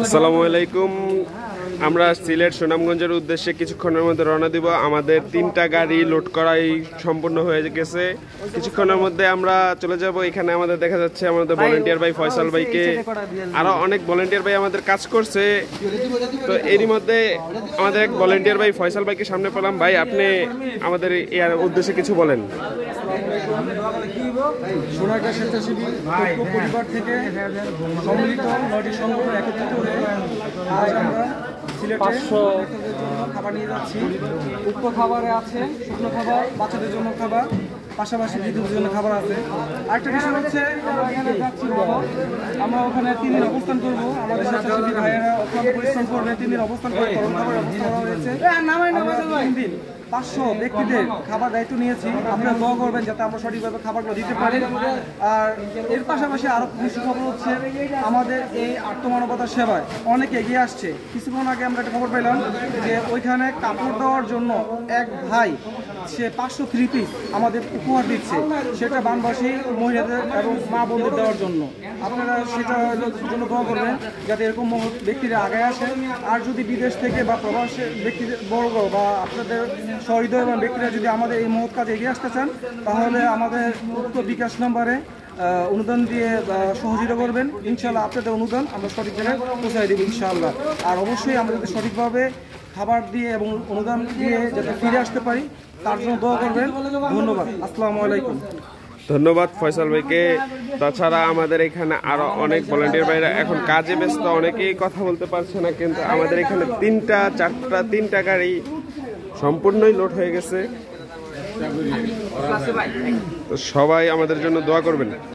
আসসালামু আলাইকুম। আমরা সিলেট সুনামগঞ্জের উদ্দেশ্যে কিছুক্ষণের মধ্যে রওনা দিব। আমাদের 3টা গাড়ি লোড করাই সম্পূর্ণ হয়ে গেছে। কিছুক্ষণের মধ্যে আমরা চলে যাব। এখানে আমাদের দেখা যাচ্ছে আমাদের ভলান্টিয়ার ভাই ফয়সাল ভাইকে, আরো অনেক ভলান্টিয়ার ভাই আমাদের কাজ করছে। তো এরই মধ্যে আমাদের এক ভলান্টিয়ার ভাই ফয়সাল ভাইকে সামনে পেলাম। ভাই, আপনি আমাদের এর উদ্দেশ্যে কিছু বলেন। সোনারগাঁ স্বেচ্ছাসেবী পরিবার থেকে সম্মিলিত 9টি সংগঠন একত্রিত হয়ে আজ আমরা সিলেটে খাবার নিয়ে যাচ্ছি। উক্ত খাবারে আছে শুকনো খাবার, বাচ্চাদের জন্য খাবার, পাশাপাশি বৃদ্ধদের জন্য খাবার আছে। আরেকটা বিষয় হচ্ছে আমরা এখানে যাচ্ছি, আমরা ওখানে 3 দিন অবস্থান করবো। আমাদের স্বেচ্ছাসেবী ভাইয়েরা অত্যন্ত পরিশ্রম করবে। 3 দিন অবস্থান করে গরম খাবারের ব্যবস্থা করা হয়েছে। 3 দিন 500 ব্যক্তিদের খাবার দায়িত্ব নিয়েছি। আপনারা দোয়া করবেন যাতে আমরা সঠিকভাবে খাবারগুলো দিতে পারি। আর এর পাশাপাশি আরো খুশি খবর হচ্ছে আমাদের এই আত্মমানবতার সেবায় অনেকে এগিয়ে আসছে। কিছুক্ষণ আগে আমরা একটা খবর পেলাম যে ওইখানে কাপড় দেওয়ার জন্য এক ভাই সে 503 পিস আমাদের উপহার দিচ্ছে, সেটা বানবাসী মহিলাদের এবং মা বোনদের দেওয়ার জন্য। আপনারা সেটা জন্য দোয়া করবেন যাতে এরকম ব্যক্তিরা আগে আসে। আর যদি বিদেশ থেকে বা প্রবাসের ব্যক্তিদের বর্গ বা আপনাদের সহৃদয়বান ব্যক্তিরা যদি আমাদের এই মহৎ কাজে এগিয়ে আসতে চান, তাহলে আমাদের উক্ত বিকাশ নম্বরে অনুদান দিয়ে সহযোগিতা করবেন। ইনশাআল্লাহ আপনাদের অনুদান আমরা সঠিক জায়গায় পৌঁছায় দেব ইনশাআল্লাহ। আর অবশ্যই আমরা যাতে সঠিকভাবে খাবার দিয়ে এবং অনুদান দিয়ে যাতে ফিরে আসতে পারি তার জন্য দোয়া করবেন। ধন্যবাদ। আসসালামু আলাইকুম। ধন্যবাদ ফয়সাল ভাইকে। তাছাড়া আমাদের এখানে আরো অনেক ভলান্টিয়ার ভাইরা এখন কাজে ব্যস্ত, অনেকেই কথা বলতে পারছে না, কিন্তু আমাদের এখানে 3টা গাড়ি সম্পূর্ণই লোড হয়ে গেছে। সবাই আমাদের জন্য দোয়া করবেন।